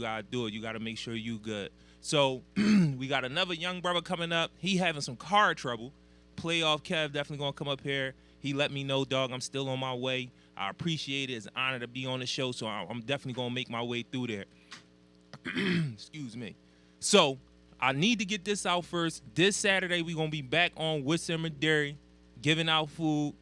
gotta do it. You gotta make sure you good. So we got another young brother coming up. He having some car trouble. Playoff Kev definitely gonna come up here. He let me know, dog, I'm still on my way. I appreciate it. It's an honor to be on the show, so I'm definitely gonna make my way through there. Excuse me. So I need to get this out first. This Saturday we gonna be back on Worcester and Dairy, giving out food.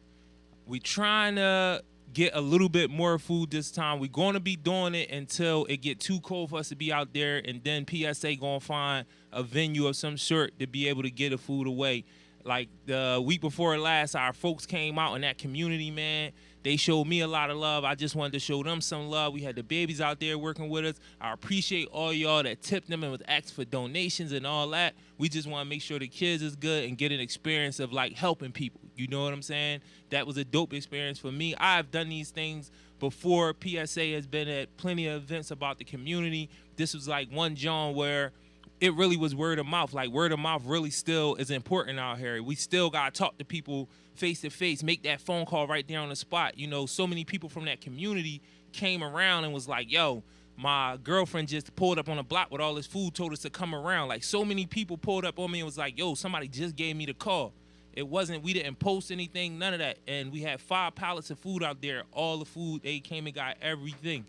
We trying to get a little bit more food this time. We're going to be doing it until it get too cold for us to be out there, and then PSA going to find a venue of some sort to be able to get the food away. Like the week before last, our folks came out in that community, man. They showed me a lot of love. I just wanted to show them some love. We had the babies out there working with us. I appreciate all y'all that tipped them and was asked for donations and all that. We just want to make sure the kids is good and get an experience of like helping people. You know what I'm saying? That was a dope experience for me. I've done these things before. PSA has been at plenty of events about the community. This was like one John where it really was word of mouth. Like word of mouth really still is important out here. We still got to talk to people face to face, make that phone call right there on the spot. You know, so many people from that community came around and was like, yo, my girlfriend just pulled up on the block with all this food, told us to come around. Like so many people pulled up on me and was like, yo, somebody just gave me the call. It wasn't, we didn't post anything, none of that. And we had 5 pallets of food out there. All the food, they came and got everything.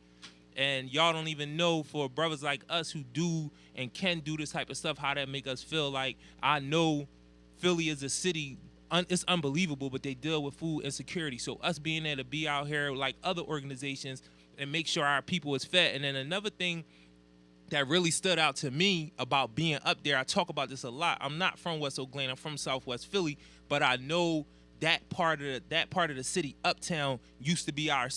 And y'all don't even know, for brothers like us who do and can do this type of stuff, how that make us feel. Like, I know Philly is a city, it's unbelievable, but they deal with food insecurity. So us being there to be out here like other organizations and make sure our people is fed. And then another thing that really stood out to me about being up there, I talk about this a lot. I'm not from West Oak Glen, I'm from Southwest Philly, but I know that part of the city, uptown, used to be our.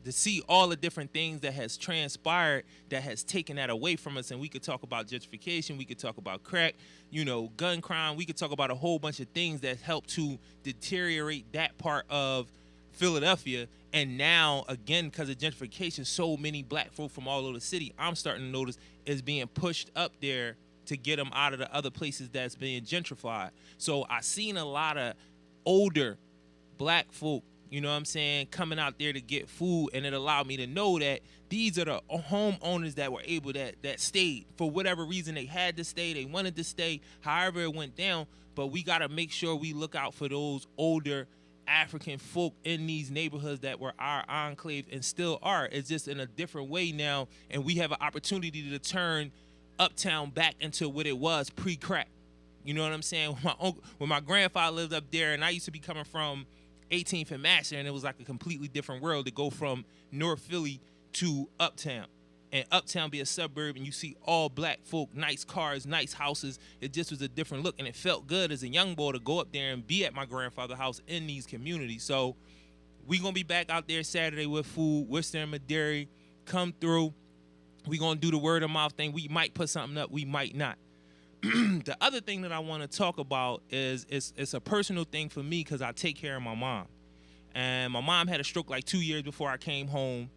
To see all the different things that has transpired that has taken that away from us. And we could talk about gentrification, we could talk about crack, you know, gun crime, we could talk about a whole bunch of things that help to deteriorate that part of Philadelphia. And now, again, because of gentrification, so many black folk from all over the city, I'm starting to notice, is being pushed up there to get them out of the other places that's being gentrified. So I seen a lot of older black folk, you know what I'm saying, coming out there to get food, and it allowed me to know that these are the homeowners that were able, that stayed. For whatever reason, they had to stay, they wanted to stay, however it went down, but we got to make sure we look out for those older African folk in these neighborhoods that were our enclave and still are. It's just in a different way now, and we have an opportunity to turn uptown back into what it was pre-crack. You know what I'm saying? When my grandfather lived up there, and I used to be coming from 18th and Master, and it was like a completely different world to go from North Philly to uptown, and uptown be a suburb, and you see all black folk, nice cars, nice houses. It just was a different look, and it felt good as a young boy to go up there and be at my grandfather's house in these communities. So we gonna be back out there Saturday with food. Worcester and Madera, come through. We gonna do the word of mouth thing. We might put something up, we might not. The other thing that I want to talk about is it's a personal thing for me, because I take care of my mom. And my mom had a stroke like 2 years before I came home.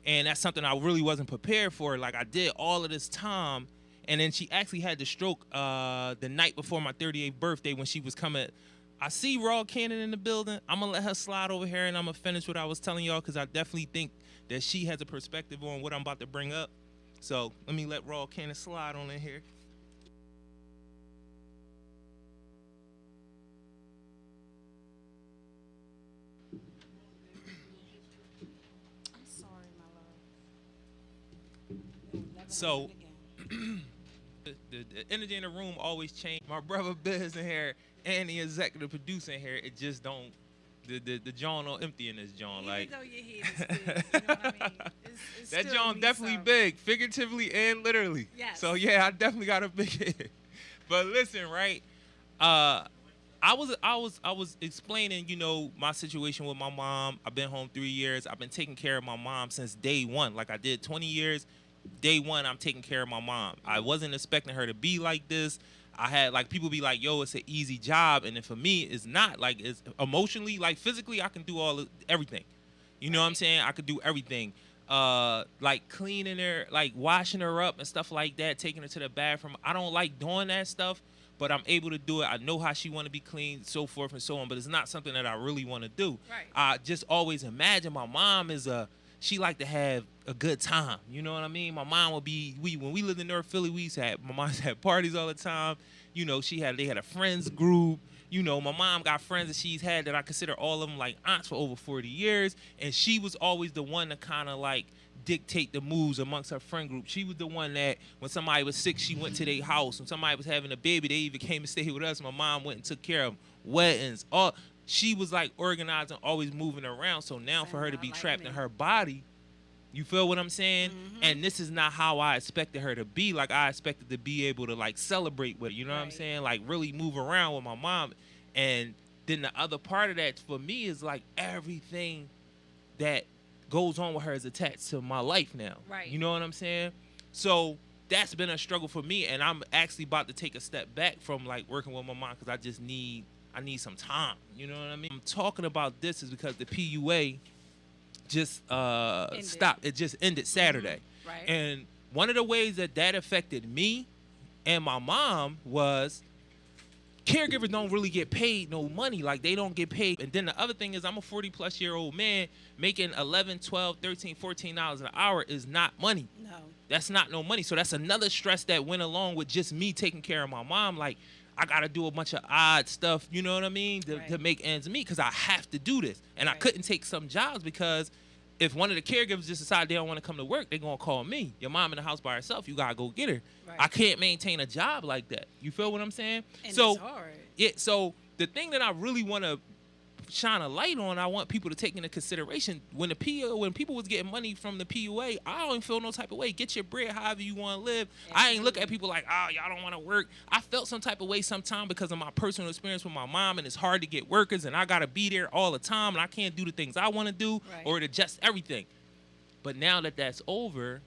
And that's something I really wasn't prepared for. Like, I did all of this time. And then she actually had the stroke the night before my 38th birthday when she was coming. I see Raw Cannon in the building. I'm going to let her slide over here, and I'm going to finish what I was telling y'all, because I definitely think that she has a perspective on what I'm about to bring up. So let me let Raw Cannon slide on in here. So the energy in the room always change. My brother Biz in here and the executive producer in here, it just don't, the John don't empty in this John. Even like though your head is big, you know what I mean? It's that still John needs definitely some. big, figuratively and literally. Yes. So yeah, I definitely got a big head. But listen, right? I was explaining, you know, my situation with my mom. I've been home 3 years. I've been taking care of my mom since day one. Like, I did 20 years. Day one, I'm taking care of my mom. I wasn't expecting her to be like this. I had, like, people be like, yo, it's an easy job. And then for me, it's not. Like, it's emotionally, like, physically, I can do everything. You know what I'm saying? I could do everything. Like, cleaning her, like, washing her up and stuff like that, taking her to the bathroom. I don't like doing that stuff, but I'm able to do it. I know how she want to be clean, so forth and so on, but it's not something that I really want to do. Right. I just always imagine my mom is she liked to have a good time. You know what I mean? My mom would be when we lived in North Philly, my mom had parties all the time. You know, they had a friends group. You know, my mom got friends that she's had that I consider all of them like aunts for over 40 years. And she was always the one to kind of like dictate the moves amongst her friend group. She was the one that when somebody was sick, she went to their house. When somebody was having a baby, they even came and stayed with us. My mom went and took care of them. Weddings. She was like organizing, always moving around. So now for her to be trapped in her body, you feel what I'm saying? Mm-hmm. And this is not how I expected her to be. Like, I expected to be able to, like, celebrate with her. You know what I'm saying? Like, really move around with my mom. And then the other part of that for me is, like, everything that goes on with her is attached to my life now. Right. You know what I'm saying? So that's been a struggle for me. And I'm actually about to take a step back from, like, working with my mom because I need some time. You know what I mean? I'm talking about this is because the PUA just stopped. It just ended Saturday. Mm-hmm. Right. And one of the ways that affected me and my mom was caregivers don't really get paid no money. Like, they don't get paid. And then the other thing is I'm a 40-plus-year-old man making $11, $12, $13, $14 an hour is not money. No. That's not no money. So that's another stress that went along with just me taking care of my mom. Like, I got to do a bunch of odd stuff, you know what I mean, to make ends meet because I have to do this. And I couldn't take some jobs because if one of the caregivers just decide they don't want to come to work, they're going to call me. Your mom in the house by herself, you got to go get her. Right. I can't maintain a job like that. You feel what I'm saying? And it's hard. Yeah, so the thing that I really want to shine a light on, I want people to take into consideration when people was getting money from the PUA, I don't feel no type of way. Get your bread however you want to live. Absolutely. I ain't look at people like, oh, y'all don't want to work. I felt some type of way sometime because of my personal experience with my mom, and it's hard to get workers, and I got to be there all the time, and I can't do the things I want to do or to adjust everything. But now that that's over,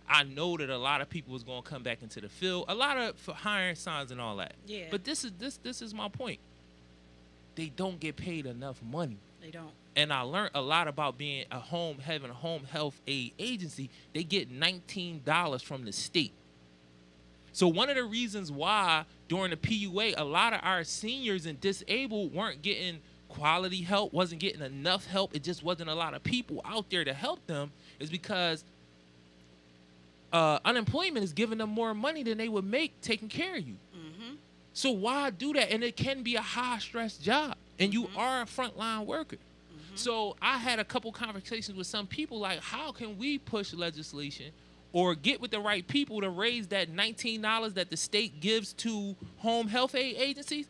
I know that a lot of people is going to come back into the field. A lot of for hiring signs and all that. Yeah. But this is my point. They don't get paid enough money. They don't. And I learned a lot about having a home health aid agency. They get $19 from the state. So one of the reasons why during the PUA, a lot of our seniors and disabled weren't getting quality help, wasn't getting enough help. It just wasn't a lot of people out there to help them is because unemployment is giving them more money than they would make taking care of you. Mm-hmm. So why do that? And it can be a high-stress job, and you are a frontline worker. Mm-hmm. So I had a couple conversations with some people like, how can we push legislation or get with the right people to raise that $19 that the state gives to home health aid agencies,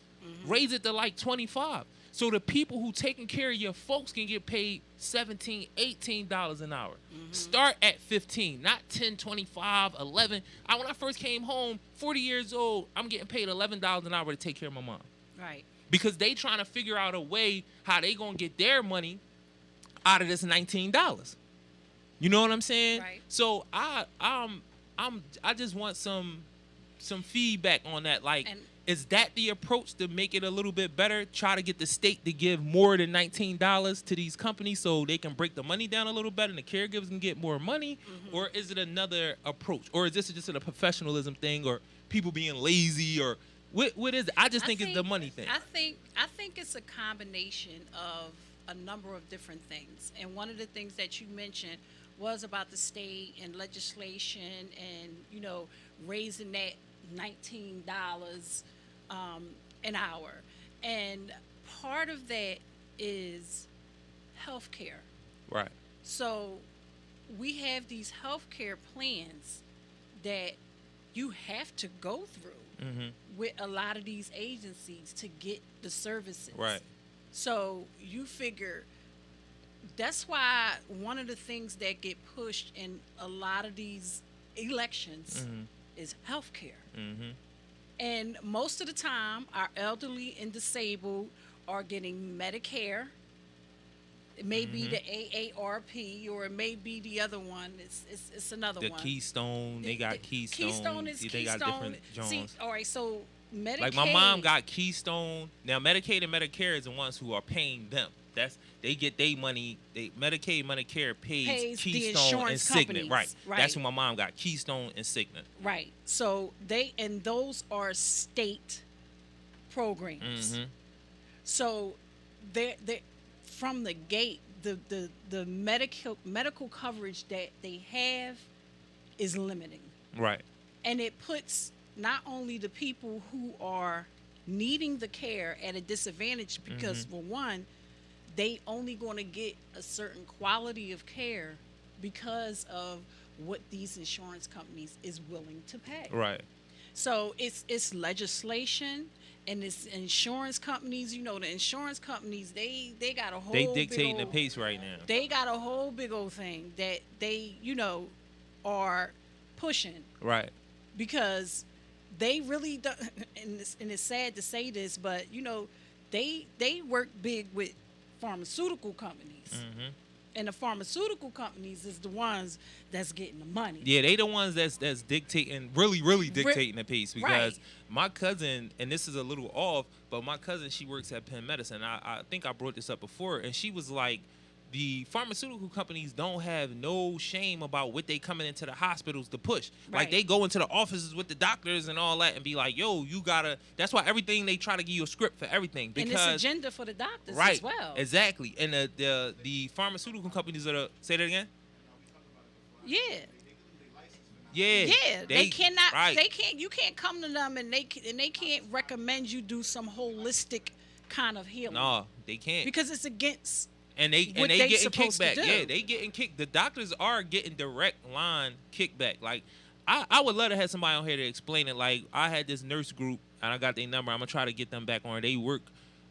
raise it to like $25. So the people who taking care of your folks can get paid $17, $18 an hour. Mm-hmm. Start at 15, not 10, 25, 11. When I first came home, 40 years old, I'm getting paid $11 an hour to take care of my mom. Right. Because they trying to figure out a way how they gonna get their money out of this $19. You know what I'm saying? Right. So I just want some feedback on that. Like, is that the approach to make it a little bit better? Try to get the state to give more than $19 to these companies so they can break the money down a little better and the caregivers can get more money? Mm-hmm. Or is it another approach? Or is this just a professionalism thing or people being lazy? Or what is it? I think it's the money thing. I think it's a combination of a number of different things. And one of the things that you mentioned was about the state and legislation and, raising that $19 an hour. And part of that is healthcare. Right. So we have these healthcare plans that you have to go through with a lot of these agencies to get the services. Right. So you figure that's why one of the things that get pushed in a lot of these elections is healthcare. Mm-hmm. And most of the time, our elderly and disabled are getting Medicare. It may be the AARP, or it may be the other one. It's another one. The Keystone. They got Keystone. Keystone is Keystone. They got different Jones. See, all right, so Medicaid. Like my mom got Keystone. Now Medicaid and Medicare is the ones who are paying them. They get their money. Medicaid, Medicare pays Keystone and Cigna. Right. That's who my mom got. Keystone and Cigna. Right. So those are state programs. Mm-hmm. So they from the gate, the medical coverage that they have is limiting. Right. And it puts not only the people who are needing the care at a disadvantage because for one, they only going to get a certain quality of care because of what these insurance companies is willing to pay. Right. So it's legislation and it's insurance companies. You know, the insurance companies they got a whole dictating the pace right now. They got a whole big old thing that they are pushing. Right. Because they really don't, and it's sad to say this, but they work big with pharmaceutical companies, and the pharmaceutical companies is the ones that's getting the money. Yeah, they the ones that's dictating, really dictating the pace. Because my cousin, and this is a little off, but my cousin, she works at Penn Medicine. I think I brought this up before, and she was like, the pharmaceutical companies don't have no shame about what they coming into the hospitals to push. Right. Like, they go into the offices with the doctors and all that and be like, yo, you gotta, that's why everything, they try to give you a script for everything. Because, and it's agenda for the doctors as well. Exactly. And the pharmaceutical companies say that again? Yeah. Yeah. They cannot, you can't come to them and they can't recommend you do some holistic kind of healing. No, they can't. Because it's against And they getting kickback. Yeah, they getting kicked. The doctors are getting direct line kickback. Like, I would love to have somebody on here to explain it. Like, I had this nurse group, and I got their number. I'm gonna try to get them back on. They work,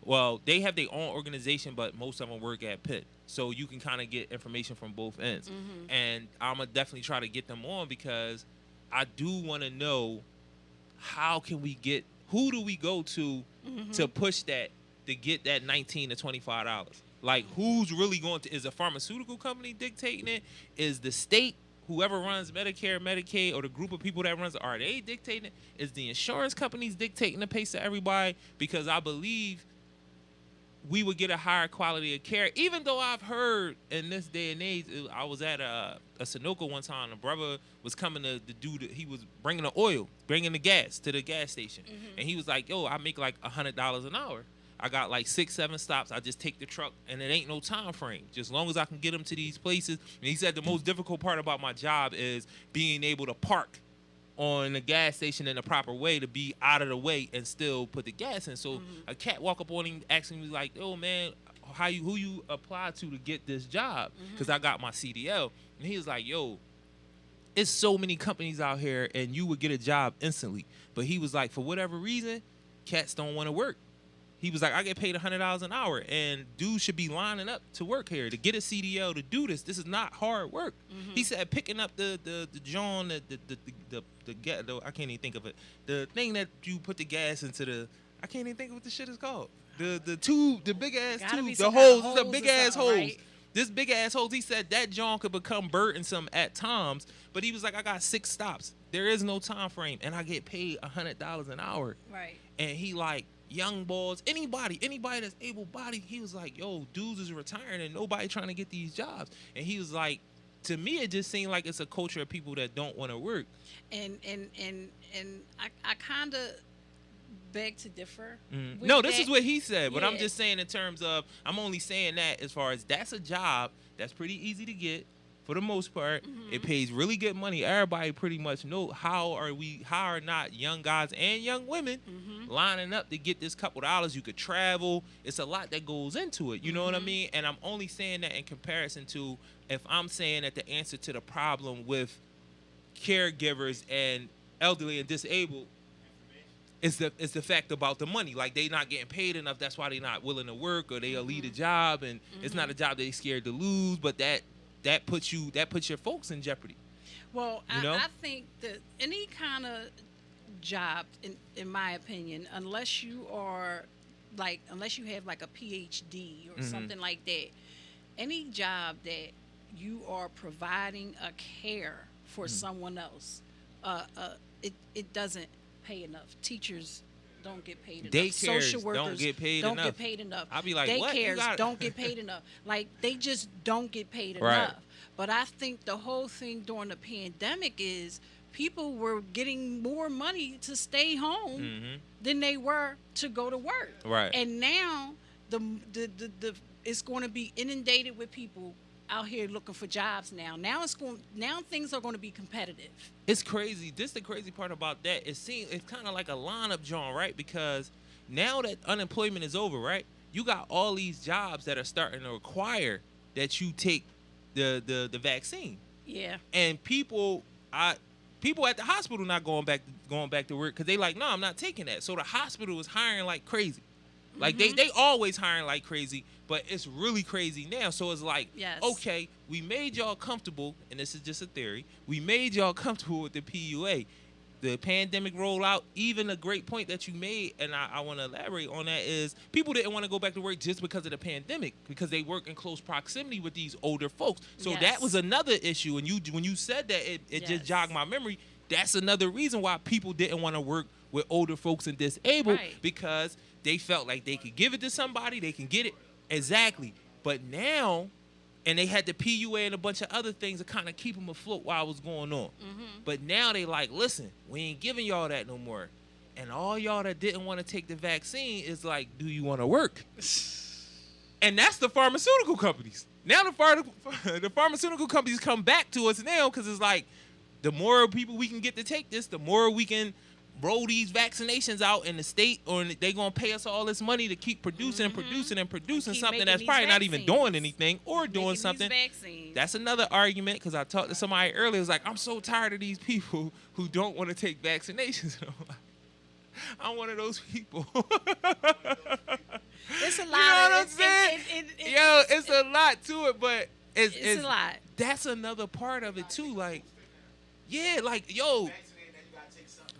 well, they have their own organization, but most of them work at Pitt. So you can kind of get information from both ends. And I'm gonna definitely try to get them on because I do want to know who do we go to push that to get that $19 to $25. Like, who's really going to, is a pharmaceutical company dictating it? Is the state, whoever runs Medicare, Medicaid, or the group of people that runs, are they dictating it? Is the insurance companies dictating the pace of everybody? Because I believe we would get a higher quality of care. Even though I've heard in this day and age, I was at a Sunoco one time, a brother was coming to do he was bringing the oil, bringing the gas to the gas station. And he was like, yo, I make like $100 an hour. I got like 6-7 stops. I just take the truck, and it ain't no time frame. Just as long as I can get them to these places. And he said the most difficult part about my job is being able to park on the gas station in the proper way to be out of the way and still put the gas in. So a cat walk up on him asking me like, "Oh man, who you apply to get this job?" Because I got my CDL, and he was like, "Yo, it's so many companies out here, and you would get a job instantly." But he was like, for whatever reason, cats don't want to work. He was like, I get paid $100 an hour, and dudes should be lining up to work here to get a CDL to do this. This is not hard work. He said picking up the John, the I can't even think of it. The thing that you put the gas into the, I can't even think of what the shit is called. The tube, the big ass tube, the hose. It's a big ass hose. Right? This big ass hose. He said that John could become burdensome at times, but he was like, I got 6 stops. There is no time frame, and I get paid $100 an hour. Right. And he like, young boys, anybody that's able-bodied, he was like, yo, dudes is retiring and nobody trying to get these jobs. And he was like, to me, it just seemed like it's a culture of people that don't want to work. And I kind of beg to differ. No, this is what he said, but I'm just saying in terms of, I'm only saying that as far as that's a job that's pretty easy to get. For the most part, it pays really good money. Everybody pretty much know how are not young guys and young women lining up to get this couple dollars. You could travel. It's a lot that goes into it. You know what I mean? And I'm only saying that in comparison to if I'm saying that the answer to the problem with caregivers and elderly and disabled is the fact about the money. Like, they not getting paid enough. That's why they not willing to work, or they'll leave a job, and it's not a job they scared to lose, but that puts your folks in jeopardy. Well, I think that any kind of job, in my opinion, unless you have like a PhD or something like that, any job that you are providing a care for someone else, it doesn't pay enough. Teachers don't get paid enough. Daycares Social workers don't get paid enough. I'll be like, daycares don't get paid enough. Like, they just don't get paid enough. But I think the whole thing during the pandemic is people were getting more money to stay home than they were to go to work. Right. And now the it's going to be inundated with people out here looking for jobs now. Now things are going to be competitive. It's crazy. This the crazy part about that. It's kind of like a lineup, John, right? Because now that unemployment is over, right? You got all these jobs that are starting to require that you take the vaccine. Yeah. And people at the hospital not going back to work because they like, no, I'm not taking that. So the hospital is hiring like crazy. Like they always hiring like crazy, but it's really crazy now. So it's like, yes. Okay, we made y'all comfortable, and this is just a theory. We made y'all comfortable with the PUA. The pandemic rollout, even a great point that you made, and I want to elaborate on that, is people didn't want to go back to work just because of the pandemic, because they work in close proximity with these older folks. So yes. that was another issue. And when you said that, it yes. just jogged my memory. That's another reason why people didn't want to work with older folks and disabled, right. because they felt like they could give it to somebody, they can get it. Exactly. But now, and they had the PUA and a bunch of other things to kind of keep them afloat while it was going on. But now they like, listen, we ain't giving y'all that no more. And all y'all that didn't want to take the vaccine is like, do you want to work? And that's the pharmaceutical companies. Now the pharmaceutical companies come back to us now because it's like, the more people we can get to take this, the more we can roll these vaccinations out in the state, or they gonna pay us all this money to keep producing and producing something that's probably not even doing anything or doing something. That's another argument, because I talked to somebody earlier. It was like, I'm so tired of these people who don't want to take vaccinations. I'm one of those people. It's a lot. You know what I'm saying? It's a lot to it, but it's a lot. That's another part of it too. Like, yeah, like, yo,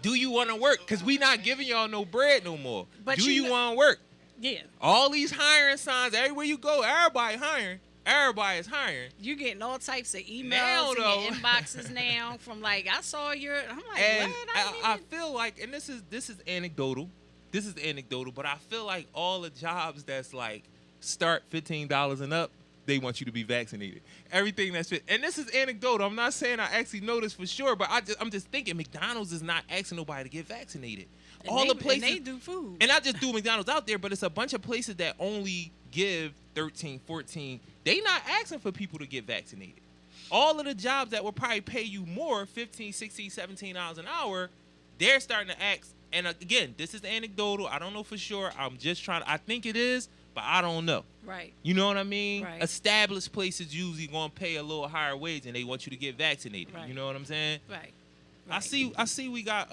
do you want to work? Because we not giving y'all no bread no more. But do you want to work? Yeah. All these hiring signs, everywhere you go, everybody hiring. Everybody is hiring. You're getting all types of emails in your inboxes now from like, I saw your, I'm like, and what? I feel like, and this is anecdotal. This is anecdotal, but I feel like all the jobs that's like start $15 and up, they want you to be vaccinated. Everything that's fit. And this is anecdotal. I'm not saying I actually know this for sure, but I'm just thinking McDonald's is not asking nobody to get vaccinated. And all the places, and they do food. And I just do McDonald's out there, but it's a bunch of places that only give 13, 14. They not asking for people to get vaccinated. All of the jobs that will probably pay you more, 15, 16, 17 hours an hour, they're starting to ask. And again, this is anecdotal. I don't know for sure. I'm just trying to, I think it is, but I don't know. Right. You know what I mean? Right. Established places usually gonna pay a little higher wage, and they want you to get vaccinated. Right. You know what I'm saying? Right. I see. We got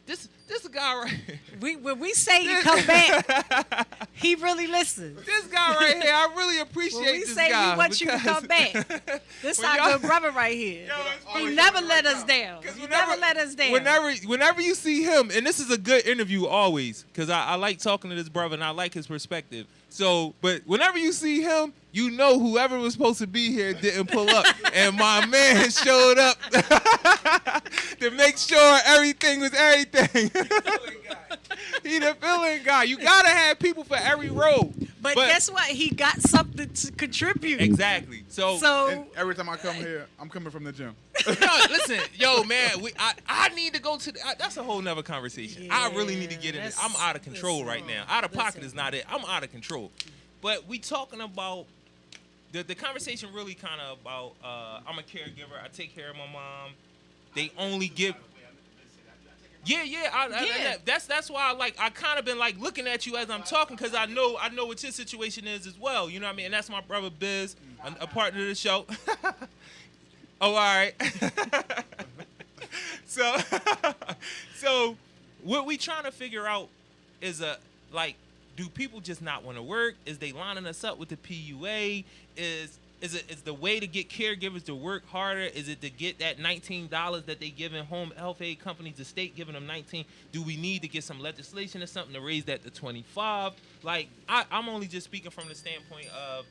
this guy right here. When we say you come back, he really listens. This guy right here, I really appreciate this guy. When we say we want you to come back, this our good brother right here. He never let us down. He never let us down. Whenever you see him, and this is a good interview always, because I like talking to this brother and I like his perspective. So, but whenever you see him, you know whoever was supposed to be here didn't pull up, and my man showed up to make sure everything was everything. He the filling guy. You gotta have people for every role. But guess what? He got something to contribute. Exactly. So and every time I come here, I'm coming from the gym. No, listen, yo, man, I need to go to that's a whole nother conversation. Yeah, I really need to get in it. I'm out of control right now. Out of pocket is not it. I'm out of control. But we talking about the conversation really kind of about I'm a caregiver. I take care of my mom. They only give. Yeah. That's why I kind of been like looking at you as I'm talking, because I know what your situation is as well. You know what I mean? And that's my brother Biz, a partner of the show. Oh, all right. So what we trying to figure out is do people just not want to work? Is they lining us up with the PUA? Is the way to get caregivers to work harder? Is it to get that $19 that they giving home health aid companies, the state giving them 19? Do we need to get some legislation or something to raise that to 25? Like, I'm only just speaking from the standpoint of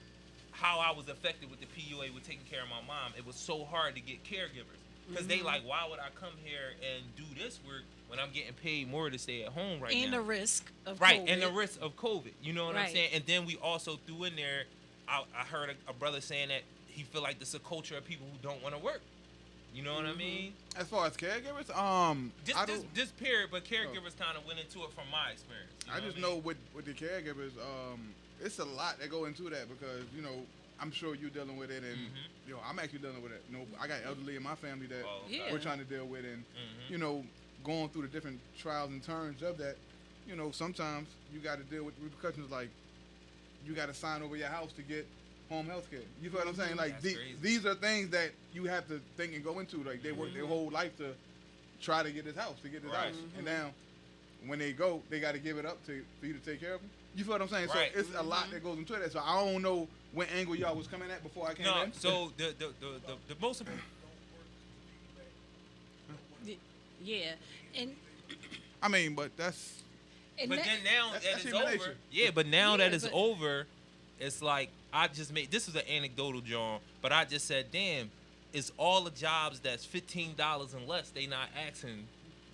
how I was affected with the PUA with taking care of my mom. It was so hard to get caregivers because they like, why would I come here and do this work when I'm getting paid more to stay at home right now? And the risk of COVID. Right, and the risk of COVID. You know what I'm Right. saying? And then we also threw in there, I heard a brother saying that he feel like this is a culture of people who don't want to work. You know what I mean? As far as caregivers, Just period, but caregivers kind of went into it from my experience. You know I just know with the caregivers, it's a lot that go into that because I'm sure you're dealing with it, and I'm actually dealing with it. I got elderly in my family that we're trying to deal with, and going through the different trials and turns of that. Sometimes you got to deal with repercussions like you got to sign over your house to get home health care. You feel what I'm saying? Like these are things that you have to think and go into. Like they work their whole life to try to get this house, and now when they go, they got to give it up for you to take care of them. You feel what I'm saying? Right. So it's a lot that goes into that. So I don't know what angle y'all was coming at before I came in. So the most important. Yeah, and I mean, but that's. But then now that it's over. Yeah, but now that it's over, it's like I just made. This is an anecdotal, John, but I just said, damn, it's all the jobs that's $15 and less. They not asking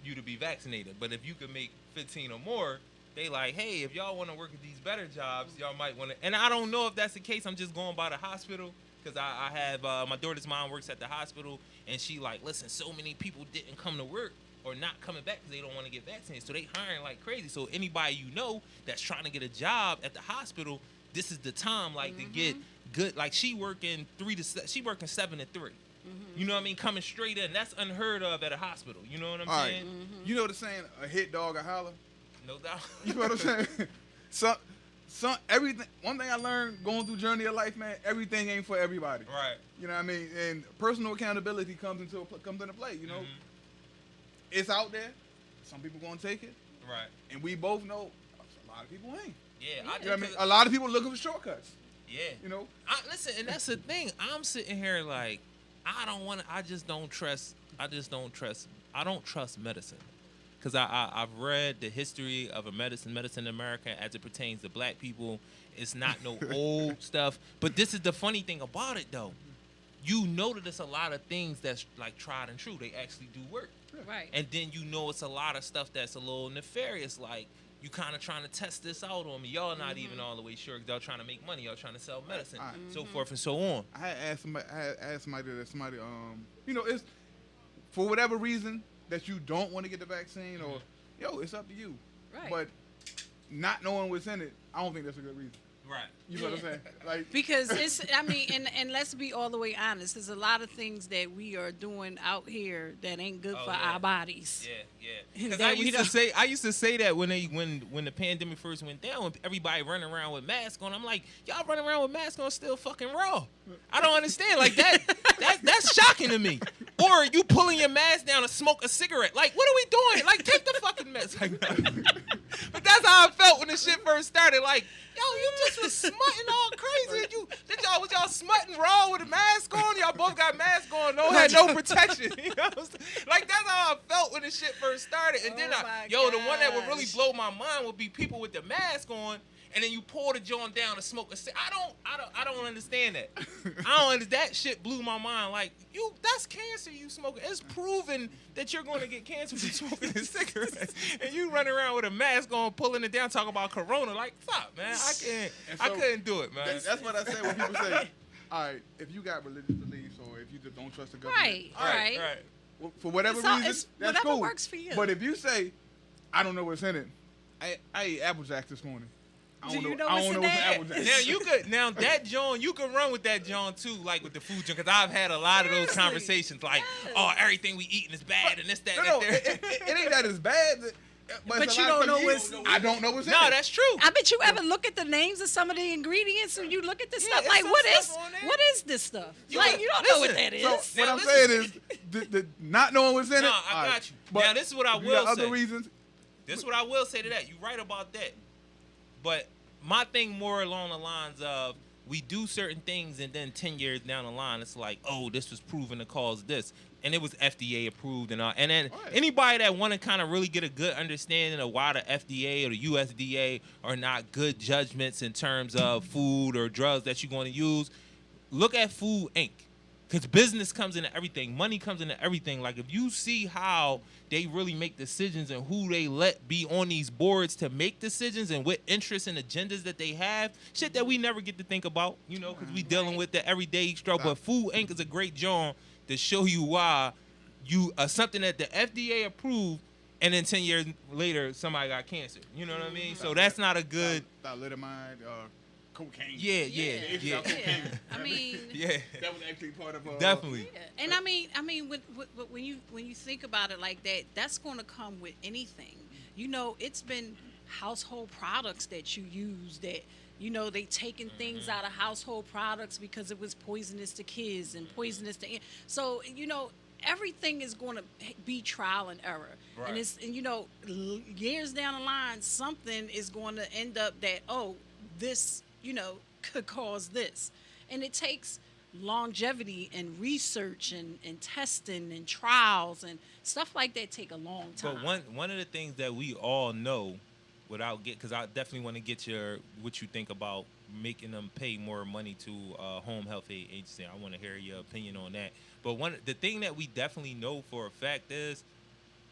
you to be vaccinated, but if you can make 15 or more, they like, hey, if y'all want to work at these better jobs, y'all might want to. And I don't know if that's the case. I'm just going by the hospital because I have my daughter's mom works at the hospital, and she like, listen, so many people didn't come to work or not coming back because they don't want to get vaccinated, so they hiring like crazy. So anybody that's trying to get a job at the hospital, this is the time like to get good. Like she working 7 to 3. You know what I mean? Coming straight in. That's unheard of at a hospital. You know what I'm saying? You know the saying, a hit dog, a holler? No doubt. You know what I'm saying? Everything. One thing I learned going through journey of life, man, everything ain't for everybody. Right. You know what I mean? And personal accountability comes into play, It's out there. Some people gonna take it. Right. And we both know a lot of people ain't. Yeah. You know what I mean? A lot of people looking for shortcuts. Yeah. Listen, and that's the thing. I'm sitting here like, I don't trust medicine. Because I've read the history of medicine in America as it pertains to black people. It's not no old stuff. But this is the funny thing about it, though. You know that it's a lot of things that's like tried and true. They actually do work. Right. And then it's a lot of stuff that's a little nefarious. Like, you kind of trying to test this out on me. Y'all not even all the way sure because y'all trying to make money. Y'all trying to sell medicine, so forth and so on. I had asked somebody, it's for whatever reason that you don't want to get the vaccine or, it's up to you. Right. But not knowing what's in it, I don't think that's a good reason. Right. You know what I'm saying? Like, because and let's be all the way honest. There's a lot of things that we are doing out here that ain't good for our bodies. Yeah. Because I used to say that when the pandemic first went down, when everybody running around with masks on, I'm like, y'all running around with masks on still fucking raw. I don't understand. Like that's shocking to me. Or you pulling your mask down to smoke a cigarette. Like, what are we doing? Like, take the fucking mask. But that's how I felt when the shit first started. Like, yo, you just was smutting all crazy. Was y'all smutting raw with a mask on? Y'all both got masks on. Had no protection. You know what I'm saying? Like, that's how I felt when the shit first started. And then the one that would really blow my mind would be people with the mask on, and then you pour the joint down to smoke a cigarette. I don't understand that. That shit blew my mind. Like, that's cancer you smoking. It's proven that you're going to get cancer from smoking a cigarette. And you running around with a mask on, pulling it down, talking about corona. Like, fuck, man. I couldn't do it, man. That's what I say when people say, all right, if you got religious beliefs or if you just don't trust the government. Right. Well, for whatever reason, that's whatever cool. works for you. But if you say, I don't know what's in it. I ate Apple Jacks this morning. I don't know what's in Apple Jacks. Now that John, you can run with that John too, like with the food John, because I've had a lot of those conversations, like, everything we eating is bad and this, that, no, it ain't that it's bad. But you don't know what's. I don't know what's in it. No, that's true. I bet you ever look at the names of some of the ingredients and you look at this stuff like, what is this stuff? You don't know what that is. So what I'm saying is, the not knowing what's in it. No, I got you. Now this is what I will say. Other reasons. This is what I will say to that. You're right about that. But my thing more along the lines of we do certain things and then 10 years down the line, it's like, oh, this was proven to cause this. And it was FDA approved and all. And then anybody that want to kind of really get a good understanding of why the FDA or the USDA are not good judgments in terms of food or drugs that you're going to use, look at Food Inc. Because business comes into everything. Money comes into everything. Like, if you see how they really make decisions and who they let be on these boards to make decisions and what interests and agendas that they have, shit that we never get to think about, because we dealing with the everyday struggle. But Food Inc. is a great job to show you why something that the FDA approved, and then 10 years later, somebody got cancer. You know what I mean? So that's not a good... Thalidomide, cocaine. Yeah. Cocaine. I mean, that was actually part of definitely. Yeah. And I mean, when you think about it like that, that's going to come with anything. You know, it's been household products that you use that, you know, they taking things out of household products because it was poisonous to kids and poisonous to, so, you know, everything is going to be trial and error. Right. And you know, years down the line, something is going to end up that, oh, this, you know, could cause this. And it takes longevity and research and testing and trials and stuff like that take a long time. But one of the things that we all know, without because I definitely want to get what you think about making them pay more money to home health aid agency. I want to hear your opinion on that. But the thing that we definitely know for a fact is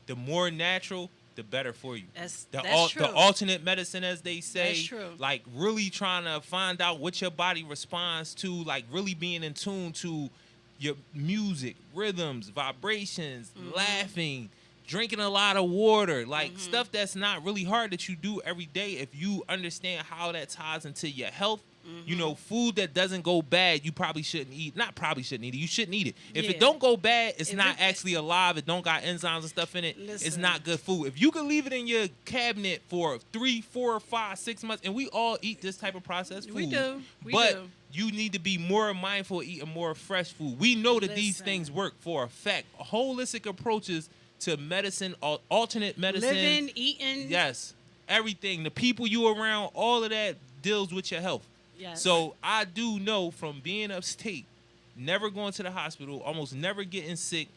the more natural, the better for you. That's true. The alternate medicine, as they say. That's true. Like really trying to find out what your body responds to, like really being in tune to your music, rhythms, vibrations, laughing, drinking a lot of water, like stuff that's not really hard that you do every day. If you understand how that ties into your health, you know, food that doesn't go bad, you probably shouldn't eat. Not probably shouldn't eat it. You shouldn't eat it. If it don't go bad, it's not actually alive. It don't got enzymes and stuff in it. It's not good food. If you can leave it in your cabinet for 3, 4, 5, 6 months, and we all eat this type of processed food. We do. But you need to be more mindful of eating more fresh food. We know that these things work for a fact. Holistic approaches to medicine, alternate medicine. Living, eating. Yes. Everything. The people you around, all of that deals with your health. Yes. So I do know from being upstate, never going to the hospital, almost never getting sick.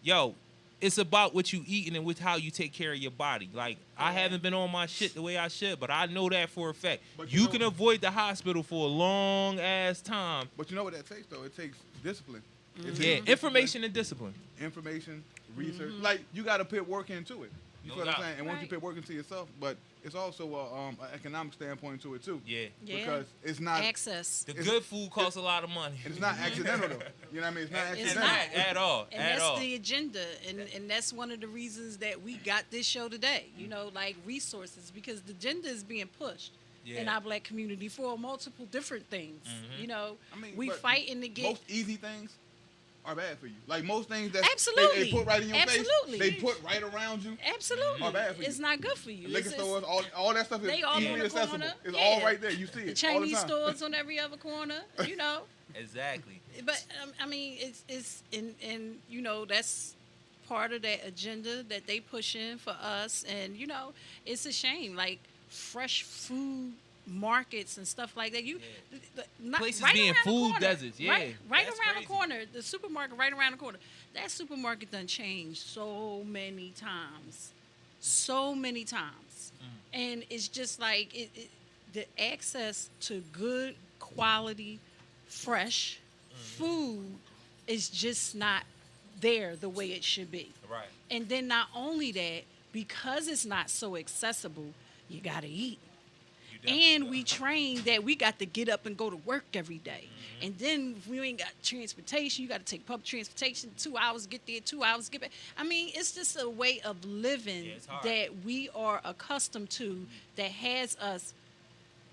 Yo, it's about what you eating and with how you take care of your body. Like, I haven't been on my shit the way I should, but I know that for a fact. But you can avoid the hospital for a long ass time. But you know what that takes though? It takes discipline. Information and discipline. Information, research. Like, you got to put work into it. You feel what I'm saying? And once you put work into yourself, but it's also an economic standpoint to it too. Yeah. Because it's not access. The good food costs a lot of money. And it's not accidental though. You know what I mean? It's not accidental. It's not at all. And that's the agenda. And that's one of the reasons that we got this show today. You know, like resources, because the agenda is being pushed in our black community for multiple different things. You know, I mean, we fighting to get most easy things are bad for you. Like most things that they put right in your face, they put right around you. Absolutely. Are bad for you. It's not good for you. Liquor stores, all that stuff is easily accessible. Corner. It's all right there. You see it. The Chinese stores on every other corner, you know. Exactly. But I mean, it's and you know, that's part of that agenda that they push in for us. And you know, it's a shame. Like fresh food markets and stuff like that. Places right being food corner, deserts, right around crazy. the corner, the supermarket right around the corner. That supermarket done changed so many times, and it's just like the access to good quality, fresh food is just not there the way it should be. Right. And then not only that, because it's not so accessible, you gotta eat. And we train that we got to get up and go to work every day. And then if we ain't got transportation, you got to take public transportation, 2 hours get there, 2 hours get back. I mean, it's just a way of living that we are accustomed to that has us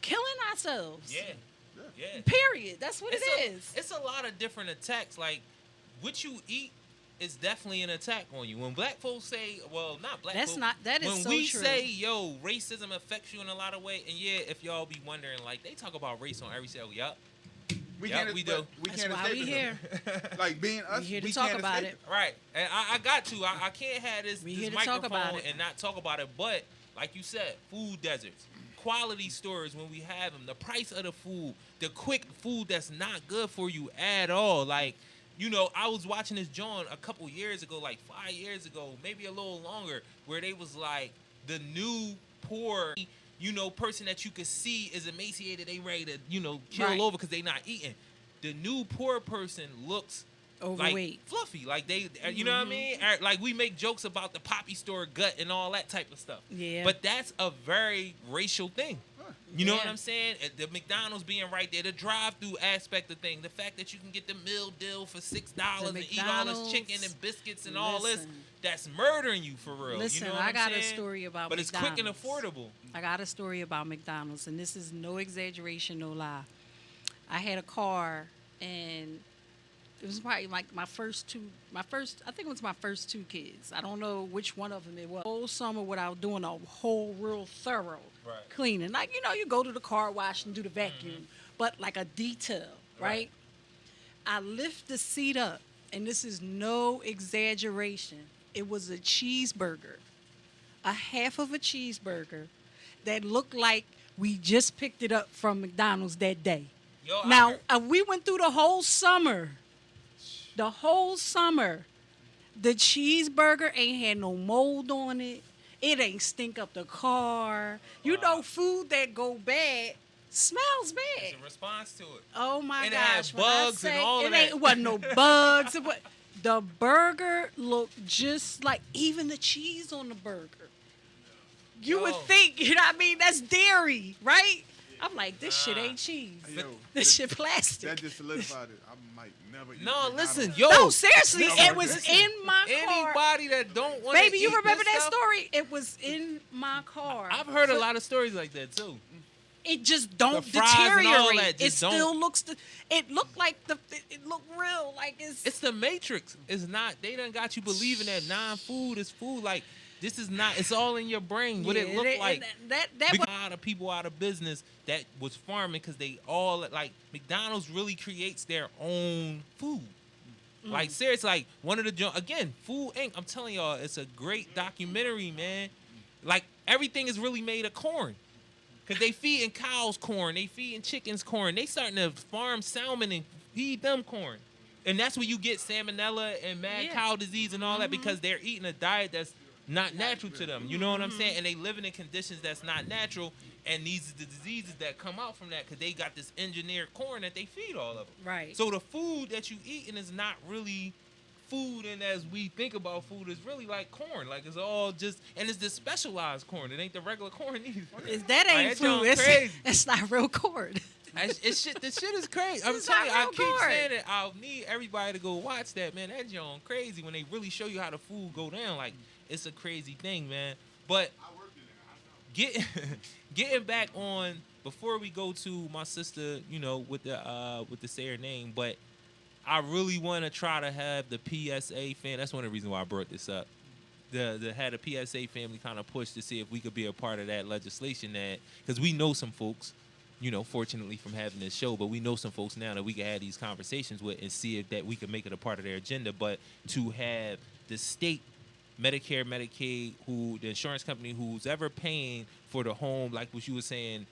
killing ourselves. Yeah. Period. That's what it is. It's a lot of different attacks. Like, what you eat is definitely an attack on you. When black folks say, well, not black folks. That is when so we true. say, yo, racism affects you in a lot of ways, and if y'all be wondering, like, they talk about race on every show. We do. That's why we here. Like being us, we here to talk about it. Right. And I got to. I can't have this microphone and not talk about it. But like you said, food deserts, quality stores when we have them, the price of the food, the quick food that's not good for you at all. Like, you know, I was watching this John a couple years ago, like 5 years ago, maybe a little longer, where they was like the new poor, you know, person that you could see is emaciated, they ready to, you know, kill over because they not eating. The new poor person looks overweight, like fluffy, like they, you know what I mean? Like we make jokes about the poppy store gut and all that type of stuff. Yeah. But that's a very racial thing. You know what I'm saying? The McDonald's being right there, the drive-through aspect of thing, the fact that you can get the meal deal for $6 and eat all this chicken and biscuits and all this, that's murdering you for real. Listen, you know what I got saying? a story about but McDonald's. But it's quick and affordable. I got a story about McDonald's, and this is no exaggeration, no lie. I had a car, and it was probably like I think it was my first 2 kids. I don't know which one of them it was. The whole summer without doing a whole real thorough cleaning. Like, you go to the car wash and do the vacuum, but like a detail, right? I lift the seat up, and this is no exaggeration. It was a cheeseburger, a half of a cheeseburger that looked like we just picked it up from McDonald's that day. Now, we went through the whole summer. The whole summer. The cheeseburger ain't had no mold on it. It ain't stink up the car. You know, food that go bad smells bad. It's a response to it. Oh, my and gosh. It had bugs and all of that. It wasn't no bugs. The burger looked just like, even the cheese on the burger. You would think, you know what I mean? That's dairy, right? I'm like, this shit ain't cheese. This shit plastic. That just solidified it. I might never eat listen, No, seriously, it was in my car. Anybody that don't want to Baby, you remember that stuff? story? It was in my car. I've heard a lot of stories like that, too. It just don't The fries and all deteriorate. that It just don't. still looks. It looked like it looked real. Like It's the Matrix. It's not. They done got you believing that non-food is food. Like, this is not. It's all in your brain. What it look like. That We got a lot of people out of business that was farming because they all like McDonald's really creates their own food. Like, seriously, like one of the again, Food Inc. I'm telling y'all, it's a great documentary, man. Like, everything is really made of corn. Because they feeding cows corn. They feeding chickens corn. They starting to farm salmon and feed them corn. And that's where you get salmonella and mad cow disease and all that because they're eating a diet that's not natural to them. You know what I'm saying? And they living in conditions that's not natural. And these are the diseases that come out from that because they got this engineered corn that they feed all of them. Right. So the food that you eating is not really food, and as we think about food, is really like corn. Like, it's all just, and it's this specialized corn. It ain't the regular corn either. That ain't food. That's not real corn. This shit is crazy. I'm telling you, I keep saying it. I need everybody to go watch that, man. That joint crazy when they really show you how the food go down. Like, it's a crazy thing, man. But getting back on, before we go to my sister, with the say her name, but I really want to try to have the PSA fan. That's one of the reasons why I brought this up. The had a PSA family kind of push to see if we could be a part of that legislation, that because we know some folks, fortunately from having this show, but we know some folks now that we can have these conversations with and see if that we can make it a part of their agenda. But to have the state, Medicare, Medicaid, the insurance company, who's ever paying for the home, like what you were saying,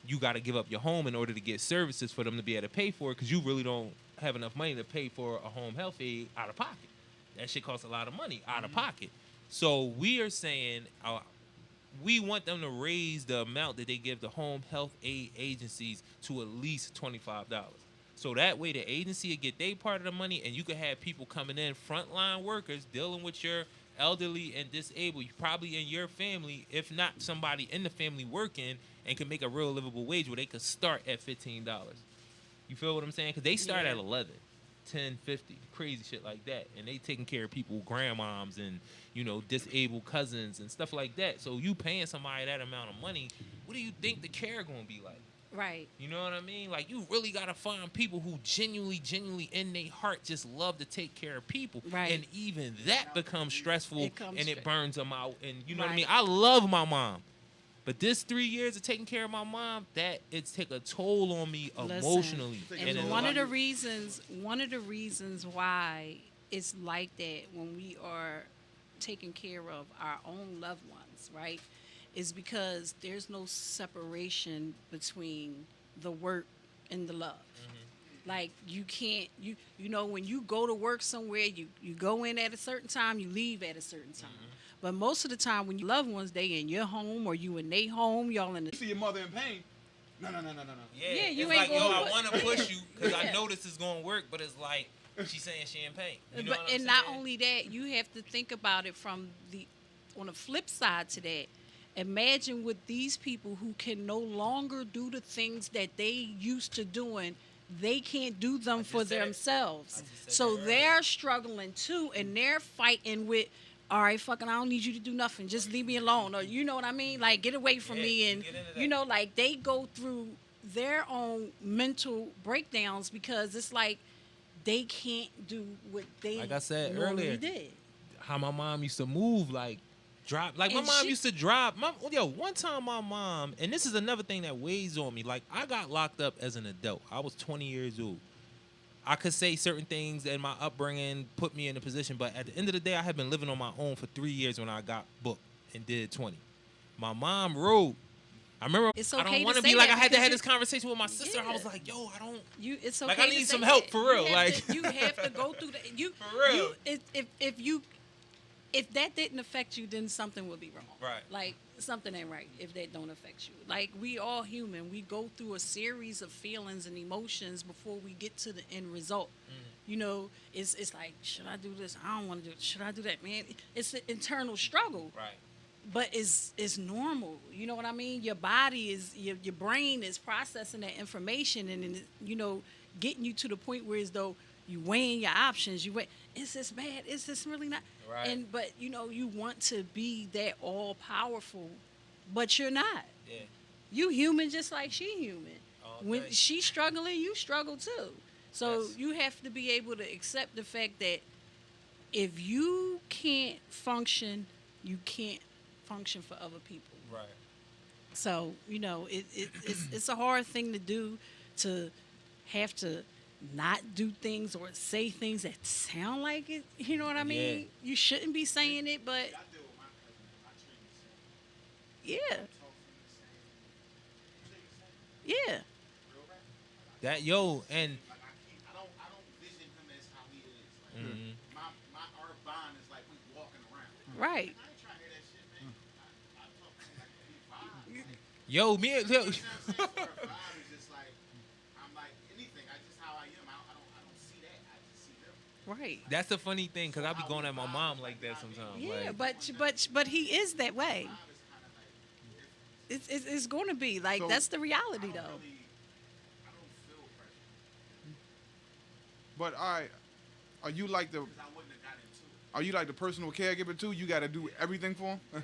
you got to give up your home in order to get services for them to be able to pay for it, because you really don't have enough money to pay for a home health aid out of pocket. That shit costs a lot of money out of pocket. So we are saying we want them to raise the amount that they give the home health aid agencies to at least $25. So that way the agency will get their part of the money, and you can have people coming in, frontline workers, dealing with your elderly and disabled, probably in your family, if not somebody in the family working, and can make a real livable wage where they could start at $15. You feel what I'm saying? Because they start at 11, 10, 50, crazy shit like that. And they taking care of people, grandmoms and, disabled cousins and stuff like that. So you paying somebody that amount of money, what do you think the care going to be like? Right. You know what I mean? Like, you really got to find people who genuinely in their heart just love to take care of people. Right. And even that becomes stressful it burns them out. And you know what I mean? Right. I love my mom. But this 3 years of taking care of my mom, it's take a toll on me emotionally. And one of the reasons why it's like that when we are taking care of our own loved ones, right, is because there's no separation between the work and the love. Mm-hmm. Like, you can't, when you go to work somewhere, you go in at a certain time, you leave at a certain time. Mm-hmm. But most of the time, when your loved ones, they in your home or you in their home, y'all in the... You see your mother in pain. No. Yeah, you it's ain't like, gonna I want to push you because I know this is going to work, but it's like she's saying she in pain. You know what I'm saying? Not only that, you have to think about it on the flip side to that. Imagine with these people who can no longer do the things that they used to doing, they can't do them for themselves. So they're struggling too, and they're fighting with, all right, fucking, I don't need you to do nothing. Just leave me alone. Or, you know what I mean? Like, get away from me. And, you know, like, they go through their own mental breakdowns because it's like they can't do what they like I said normally earlier, did. how my mom used to move, like, drop. Like, my And mom used to drop. One time my mom, and this is another thing that weighs on me. Like, I got locked up as an adult. I was 20 years old. I could say certain things and my upbringing put me in a position, but at the end of the day, I had been living on my own for 3 years when I got booked and did 20. My mom wrote. I remember. It's I okay don't to want to say be like that I had to have because this conversation with my sister. Yeah. I was like, yo, I don't. It's okay Like, I to need say some help that. for real. You have Like, you have to go through that. For real. If that didn't affect you, then something will be wrong. Right. Like, something ain't right if that don't affect you. Like, we all human. We go through a series of feelings and emotions before we get to the end result. You know, it's like, should I do this? I don't want to do it. Should I do that, man? It's an internal struggle. Right. But it's normal. You know what I mean? Your body is, your brain is processing that information and, you know, getting you to the point where as though you weighing your options. You weigh, is this bad? Is this really not? Right. But, you know, you want to be that all powerful, but you're not. Yeah. You human just like she human. When Okay. she's struggling, you struggle too. So Yes. you have to be able to accept the fact that if you can't function, you can't function for other people. Right. So, you know, it's a hard thing to do, to have to not do things or say things that sound like it. You know what I mean? Yeah. You shouldn't be saying it, but yeah. Yeah. That, yo, and Like I don't vision him as how he is. Like, our bond is like we walking around. Right. I ain't trying to hear that shit, man. I talk to him like we vibe. yo, me, You know what I'm saying? So our vibe is just like, I'm like anything. I just how I am. I don't see that. I just see them. Right. that's the funny thing, because I be going at my mom like that sometimes. Yeah, Like, but he is that way. Vibe is kind of like different. It's going to be like So- that's the reality though. I don't feel pressure But all right, are you like the because I wouldn't have got into it. personal caregiver too? You got to do everything for him.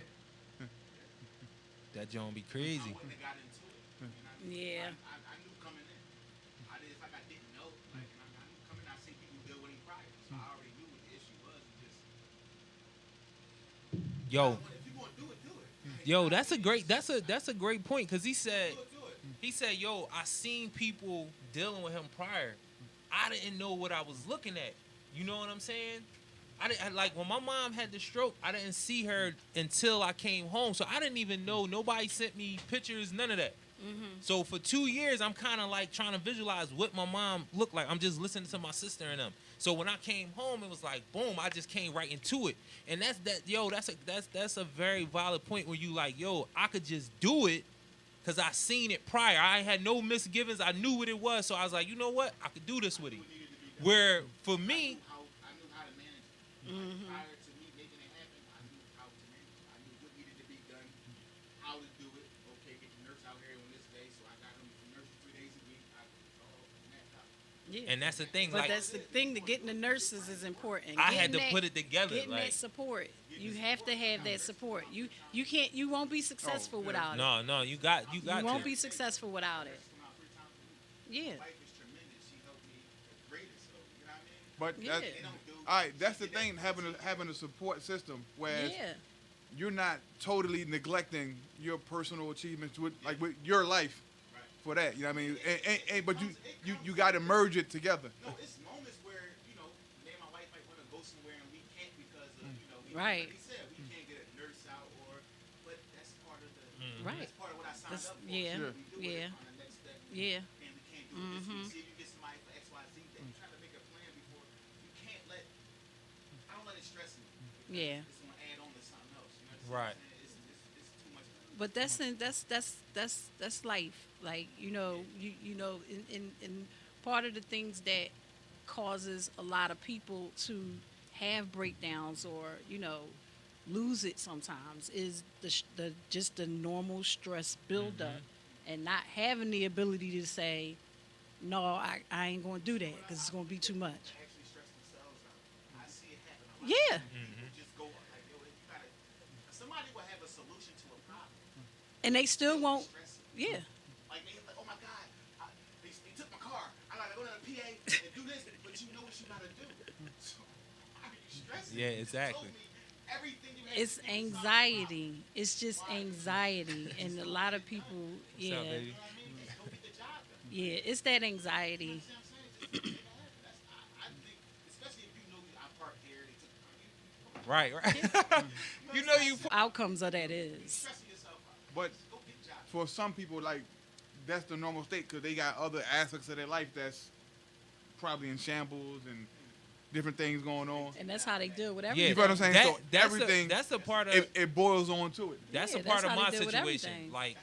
that John be crazy. I wouldn't have got into it. You know what I mean? Yeah. I knew coming in. It's like I didn't know. Like, I knew coming in, I seen people deal with it prior. So I already knew what the issue was. It just, Yo, if you want to do it, do it. yo, that's a great point, because he said, yo, I seen people dealing with him prior. I didn't know what I was looking at. You know what I'm saying? Like, when my mom had the stroke, I didn't see her until I came home. So I didn't even know. Nobody sent me pictures, none of that. So for 2 years, I'm kind of like trying to visualize what my mom looked like. I'm just listening to my sister and them. So when I came home, it was like, boom, I just came right into it. And that's a very valid point where you like, yo, I could just do it because I seen it prior. I had no misgivings. I knew what it was. So I was like, you know what? I could do this with it. Where for me, I knew how to manage it. Like, prior to me making it happen, I knew how to manage it. I knew what needed to be done, how to do it. Okay, get the nurse out here on this day, so I got him from nurses 3 days a week. I all mapped out. Yeah. and that's the thing. But Like, that's the thing, to getting the nurses is important. I had Getting to put it together. Getting Like, that support. You have to have that support. You won't be successful without it. no, you got You to. won't be successful without it. Come out 3 times a week. Yeah. My wife is tremendous. She helped me the greatest. So, you know what I mean? But Yeah. that's, They don't do. all right, that's the thing. Having a support system where Yeah. you're not totally neglecting your personal achievements with your life Right. for that. You know what I mean? But you got to merge it together. No, it's moments where, you know, me and my wife might want to go somewhere and we can't because of, you know, Right. like he said, we can't get a nurse out but that's part of the, Right. that's part of what I signed That's- up for. yeah, So we do it yeah. on the next step. Yeah. And we can't do this. We see if you get somebody for X, Y, Z. Then you try to make a plan before. You can't I don't let it stress me. Yeah. It's going to add on to something else. You know Right. what I'm saying? It's too much. But that's life. Like, you know, you know, in part of the things that causes a lot of people to have breakdowns or, you know, lose it sometimes is just the normal stress buildup and not having the ability to say, no, I ain't going to do that because it's going to be too much. Actually stress themselves out. I see it happen a lot. Yeah. People just go like, yo, solution to a problem. And they still won't. Yeah. Like, oh my God, they took my car. I gotta go to the PA and do this, but you know what you gotta do. So, why are you stressing? Yeah, You just exactly. told me everything you had It's to do was solve the anxiety. problem. It's just anxiety. And a lot of people, What's yeah. up, baby? You know what I mean? Just go get the job done. Yeah, it's that anxiety. You know what I'm saying? Just make it happen. I think, especially if you know I parked here, they took the car. Right, right. You know you. Outcomes of that is. Stressing yourself out. But Just go get the job done. for some people, like, that's the normal state because they got other aspects of their life that's probably in shambles and different things going on. And that's how they deal with Yeah, everything. You feel what I'm saying? That, So everything, that's a part of it boils on to it. that's Yeah, a part that's of how my they deal with situation. everything. Like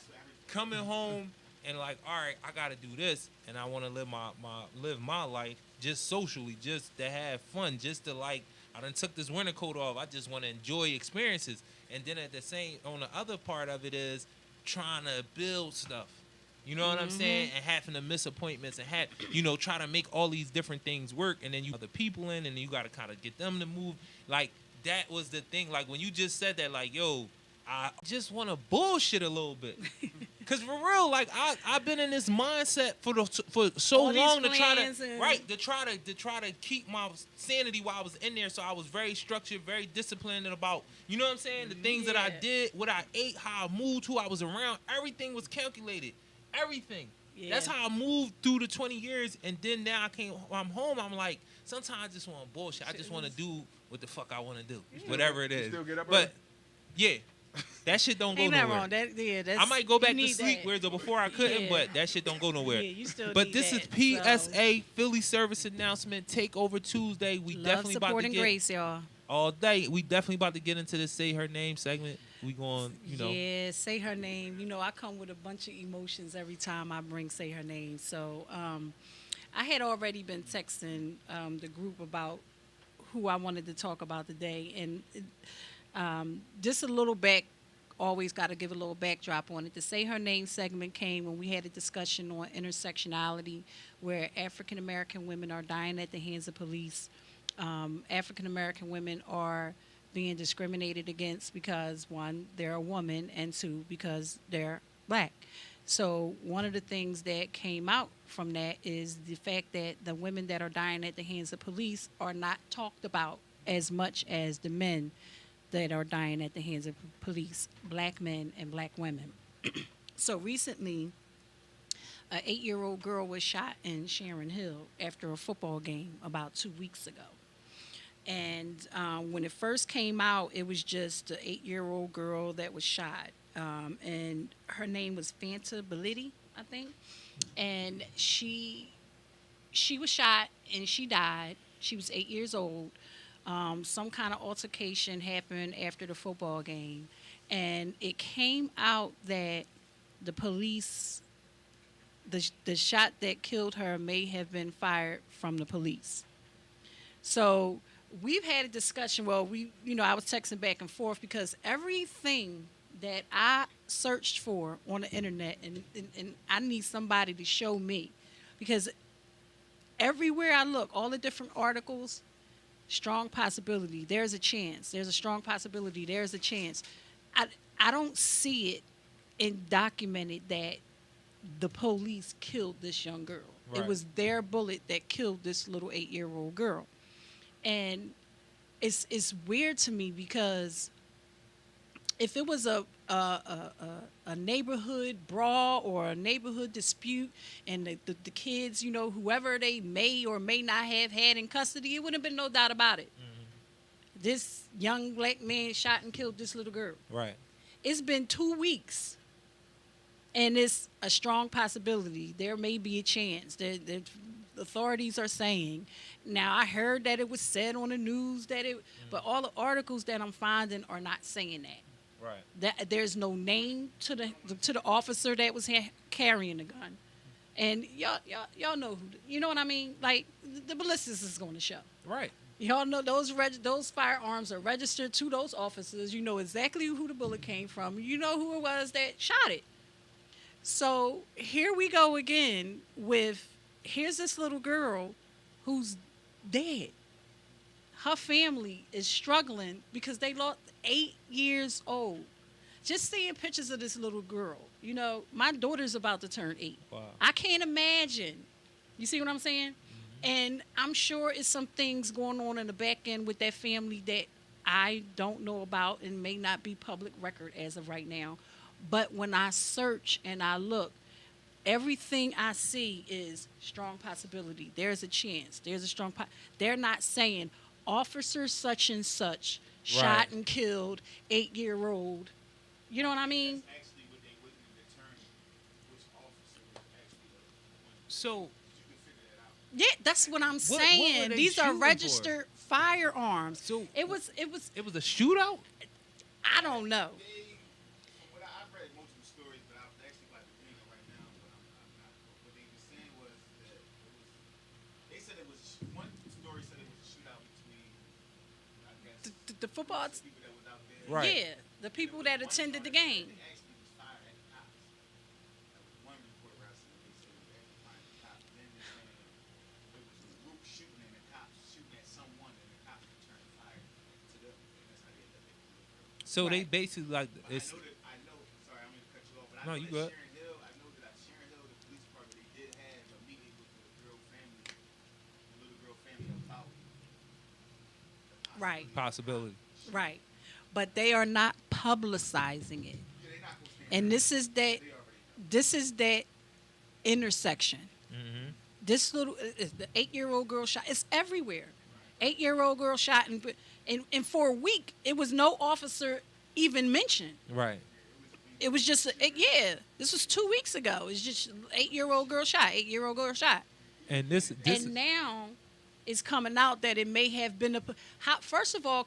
coming home and like, all right, I gotta do this, and I want to live my life just socially, just to have fun, just to like. I done took this winter coat off. I just want to enjoy experiences, and then at the same, on the other part of it is trying to build stuff. You know what I'm saying? And having to miss appointments and try to make all these different things work, and then you other people in, and then you got to kind of get them to move. Like that was the thing. Like when you just said that, like, yo, I just want to bullshit a little bit. Cause for real, like I've been in this mindset for so All these long to try plans to and- to try to keep my sanity while I was in there. So I was very structured, very disciplined about, you know what I'm saying, the things that I Yeah. did, what I ate, how I moved, who I was around. Everything was calculated. Everything. Yeah. That's how I moved through the 20 years, and then now I'm home. I'm like, sometimes I just want bullshit. I just want to do what the fuck I want to do, whatever it is. still get up but early? yeah, that shit don't go Ain't that nowhere. wrong? That's, I might go back you to need sleep that. where the before I couldn't, Yeah. but that shit don't go nowhere. Yeah, you still But need this that, is so. PSA Philly service announcement. Takeover Tuesday. We Love, definitely support, about to and get grace, y'all. all day. We definitely about to get into this say her name segment. We going, Yeah, say her name. You know, I come with a bunch of emotions every time I bring say her name. So I had already been texting the group about who I wanted to talk about today. And just a little back, always got to give a little backdrop on it. The say her name segment came when we had a discussion on intersectionality, where African American women are dying at the hands of police. African American women are being discriminated against because, one, they're a woman, and two, because they're black. So one of the things that came out from that is the fact that the women that are dying at the hands of police are not talked about as much as the men that are dying at the hands of police, black men and black women. So recently, an 8-year-old girl was shot in Sharon Hill after a football game about 2 weeks ago. And when it first came out, it was just an 8-year-old girl that was shot. And her name was Fanta Belletti, I think. And she was shot and she died. She was 8 years old. Some kind of altercation happened after the football game. And it came out that the police, the shot that killed her may have been fired from the police. So we've had a discussion. Well, I was texting back and forth because everything that I searched for on the internet, and I need somebody to show me, because everywhere I look, all the different articles, strong possibility, there's a chance, there's a strong possibility, there's a chance. I don't see it documented that the police killed this young girl. Right. It was their bullet that killed this little 8-year-old girl. And it's weird to me because if it was a neighborhood brawl or a neighborhood dispute and the kids, whoever they may or may not have had in custody, it wouldn't have been no doubt about it. Mm-hmm. This young black man shot and killed this little girl. Right. It's been 2 weeks, and it's a strong possibility. There may be a chance. The authorities are saying. Now, I heard that it was said on the news but all the articles that I'm finding are not saying that. Right. That there's no name to the officer that was carrying the gun, and y'all know who. You know what I mean? Like the ballistics is going to show. Right. Y'all know those firearms are registered to those officers. You know exactly who the bullet came from. You know who it was that shot it. So here we go again here's this little girl who's dead. Her family is struggling because they lost 8 years old. just seeing pictures of this little girl. You know, my daughter's about to turn 8. Wow. I can't imagine. You see what I'm saying? And I'm sure it's some things going on in the back end with that family that I don't know about and may not be public record as of right now. But when I search and I look, everything I see is strong possibility. There's a chance. There's a strong They're not saying officer such and such shot and killed 8-year-old. You know what I mean? That's actually what they wouldn't determine which officer was actually the one. So You can figure that out. Yeah, that's what I'm What saying. were they These are shooting for? registered firearms. So it was it was a shootout. I don't know. From what I've read multiple stories, but I'm actually about to bring it right now. But I'm not. What they were saying was that it was. They said it was one story said it was a shootout between, I guess, The football. the people that was out there. Right. Yeah, the people that attended the game. They actually was fired at the cops. That was one report where I said they said it was actually fired at the cops. Then they're saying it was a group shooting and the cops shooting at someone and the cops returned fire to them. And that's how they ended up getting the girl. So they basically like But it's. I know, sorry, I'm going to cut you off, but No, I know you that good. Sharon Hill, the police department, they did have a meeting with the girl family, the little girl family about Right, Possibility. right. But they are not publicizing it. they're not going to stand And this is that they already know. this is that intersection. Mm-hmm. This little the 8-year-old girl shot. It's everywhere. 8-year-old girl shot, and for a week it was no officer even mentioned. Right. It was just this was 2 weeks ago. It's just 8-year-old girl shot. 8-year-old girl shot. And this And now it's coming out that it may have been first of all,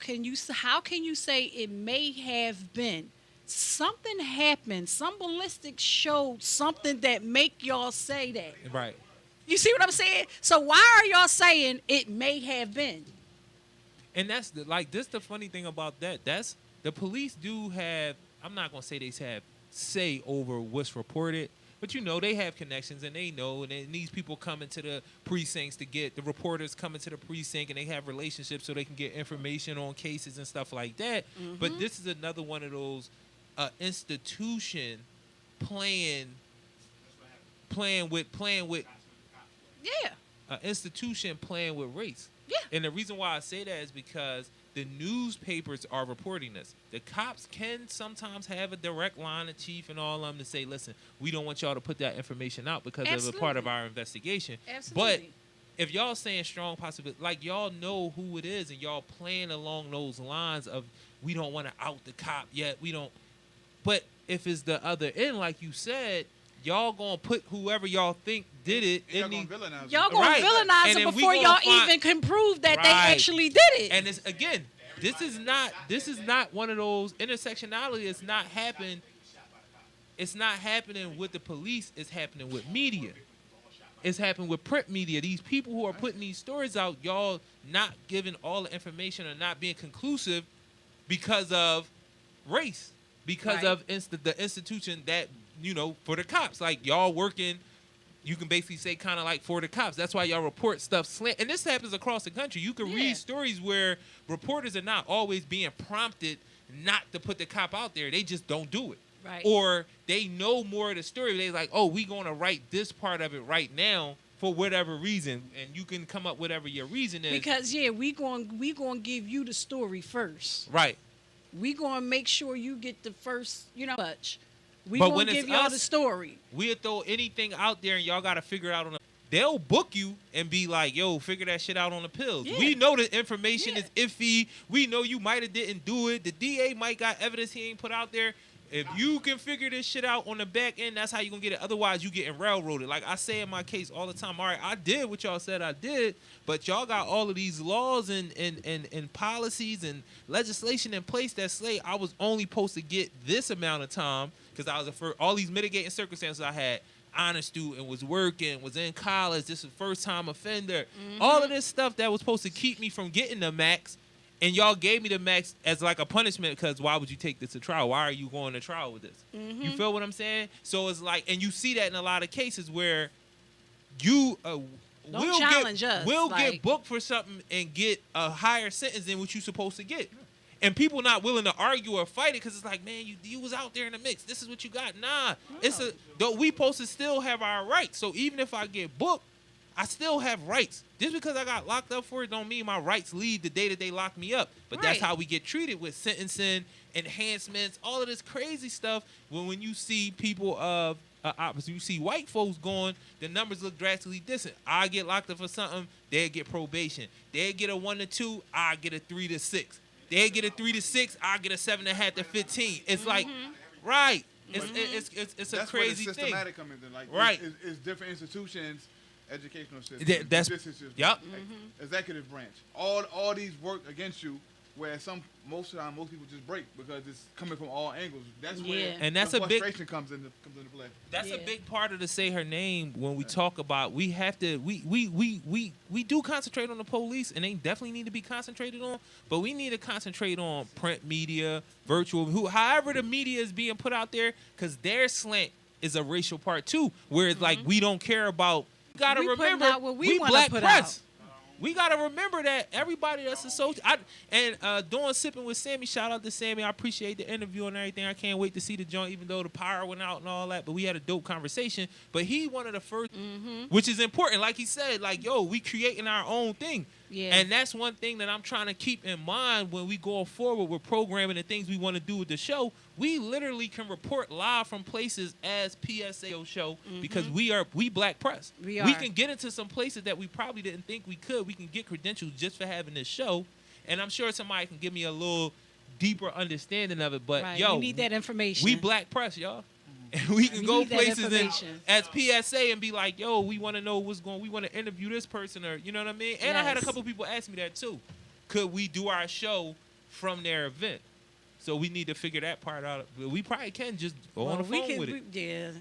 how can you say it may have been? Something happened. Some ballistics showed something that make y'all say that. right. You see what I'm saying? So why are y'all saying it may have been? And that's the funny thing about that. That's the police do have. I'm not gonna say they have say over what's reported, but you know they have connections and they know. And then these people come into the precincts to get the reporters come into the precinct and they have relationships so they can get information on cases and stuff like that. Mm-hmm. But this is another one of those institution playing with Yeah. institution playing with race. Yeah. And the reason why I say that is because the newspapers are reporting this. The cops can sometimes have a direct line to chief and all of them to say, listen, we don't want y'all to put that information out because of a part of our investigation. Absolutely. But if y'all saying strong possibility, like y'all know who it is and y'all playing along those lines of we don't want to out the cop yet, we don't. But if it's the other end, like you said, y'all gonna put whoever y'all think did it Y'all in gonna the. villainize Y'all them. gonna Right. villainize And it then we before gonna y'all find- even can prove that Right. they actually did it. And it's again, this is not one of those intersectionality. It's not happening. It's not happening with the police. It's happening with media. It's happening with print media. These people who are putting these stories out, y'all not giving all the information or not being conclusive because of race, because Right. of the institution that for the cops. Like y'all working. You can basically say kind of like for the cops. That's why y'all report stuff slant. And this happens across the country. You can Yeah. read stories where reporters are not always being prompted not to put the cop out there. They just don't do it. Right. Or they know more of the story. They're like, oh, we going to write this part of it right now for whatever reason. And you can come up with whatever your reason is. Because we going give you the story first. Right. We going to make sure you get the first, much. We But going when to it's give y'all us- the story. We'll throw anything out there and y'all got to figure it out on they'll book you and be like, yo, figure that shit out on the pills. Yeah. We know the information Yeah. is iffy. We know you might have didn't do it. The DA might got evidence he ain't put out there. If you can figure this shit out on the back end, that's how you going to get it. Otherwise, you getting railroaded. Like I say in my case all the time, all right, I did what y'all said I did, but y'all got all of these laws and policies and legislation in place that say I was only supposed to get this amount of time because I was all these mitigating circumstances I had. Honor student, was working, was in college, this is first time offender. All of this stuff that was supposed to keep me from getting the max, and y'all gave me the max as like a punishment because why would you take this to trial? Why are you going to trial with this? You feel what I'm saying? So it's like, and you see that in a lot of cases where you will challenge us, get like- booked for something and get a higher sentence than what you're supposed to get. And people not willing to argue or fight it because it's like, man, you was out there in the mix. This is what you got. Nah, though we supposed to still have our rights. So even if I get booked, I still have rights. Just because I got locked up for it don't mean my rights leave the day that they lock me up. But that's how we get treated with sentencing, enhancements, all of this crazy stuff. When you see people of opposite, you see white folks going, the numbers look drastically different. I get locked up for something, they get probation. They get a 1 to 2, I get a 3 to 6. They get a 3 to 6, I get a 7.5 to 15. It's like, right. It's a crazy thing. That's where the systematic come in. Like, right. It's different institutions, educational systems. That's executive branch. All these work against you. Where most of the time most people just break because it's coming from all angles. That's where the frustration comes into play. That's a big part of the say her name when we talk about we have to we do concentrate on the police and they definitely need to be concentrated on, but we need to concentrate on print media, virtual, however the media is being put out there, because their slant is a racial part too, where it's like we don't care about. You gotta remember we black press. Out. We got to remember that everybody that's associated. Doing Sipping with Sammy, shout out to Sammy. I appreciate the interview and everything. I can't wait to see the joint, even though the power went out and all that. But we had a dope conversation. But he one of the first, which is important. Like he said, like, yo, we creating our own thing. Yeah. And that's one thing that I'm trying to keep in mind when we go forward with programming and things we want to do with the show. We literally can report live from places as PSA show because we black press. We can get into some places that we probably didn't think we could. We can get credentials just for having this show. And I'm sure somebody can give me a little deeper understanding of it. But, yo, you need that information. We black press, y'all. And we can go places as PSA and be like, yo, we want to know what's going on. We want to interview this person, or you know what I mean? And I had a couple people ask me that too. Could we do our show from their event? So we need to figure that part out. We probably can just go on the phone with it.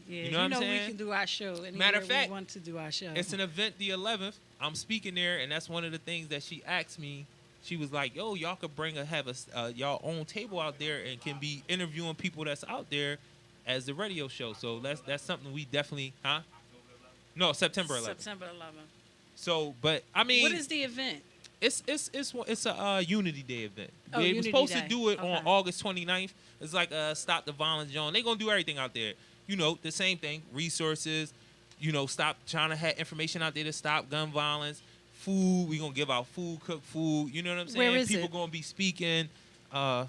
You know what I'm saying? We can do our show. Matter of fact, we want to do our show. It's an event the 11th. I'm speaking there, and that's one of the things that she asked me. She was like, yo, y'all could have y'all own table out there and can be interviewing people that's out there as the radio show. So that's something we definitely, No, September 11th. September 11th. So, but I mean, what is the event? It's a Unity Day event. Oh, they were supposed to do it on August 29th. It's like a Stop the Violence Zone. They're gonna do everything out there. You know, the same thing. Resources. You know, stop trying to have information out there to stop gun violence. Food. We're gonna give out food, cooked food. You know what I'm saying? Where is People it? Gonna be speaking. Because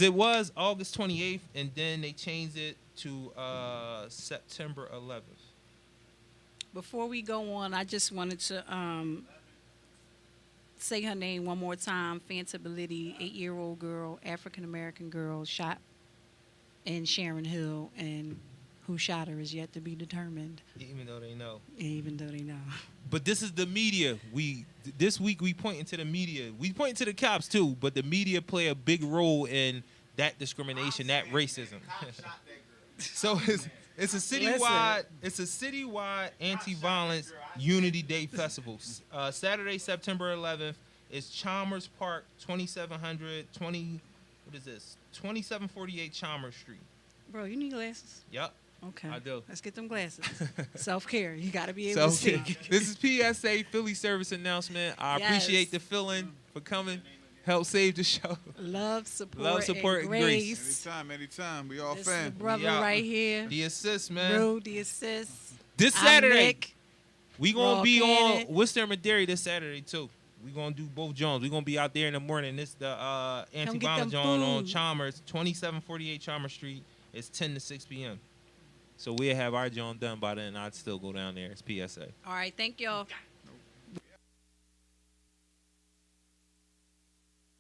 it was August 28th, and then they changed it to September 11th. Before we go on, I just wanted to say her name one more time. Fanta Bellitti, 8-year-old girl, African-American girl, shot in Sharon Hill, and who shot her is yet to be determined. Even though they know. But this is the media. This week we pointing to the media. We pointing to the cops too, but the media play a big role in that discrimination, that racism. So it's a citywide anti-violence Unity Day festival. Saturday, September 11th is Chalmers Park, 2748 Chalmers Street. Bro, you need glasses? Yep. Okay. I do. Let's get them glasses. Self-care. You got to be able to see. This is PSA Philly service announcement. I appreciate the filling for coming. Help save the show. Love, support, and grace. Anytime. We all this fans. This is the brother right here. The assist, man. Rue, the assist. This Saturday, Nick, we going to be on Worcester and Madera this Saturday, too. We going to do both Jones. We going to be out there in the morning. This the anti-violence John on Chalmers, 2748 Chalmers Street. It's 10 to 6 p.m. So we'll have our John done by then. I'd still go down there. It's PSA. All right. Thank y'all.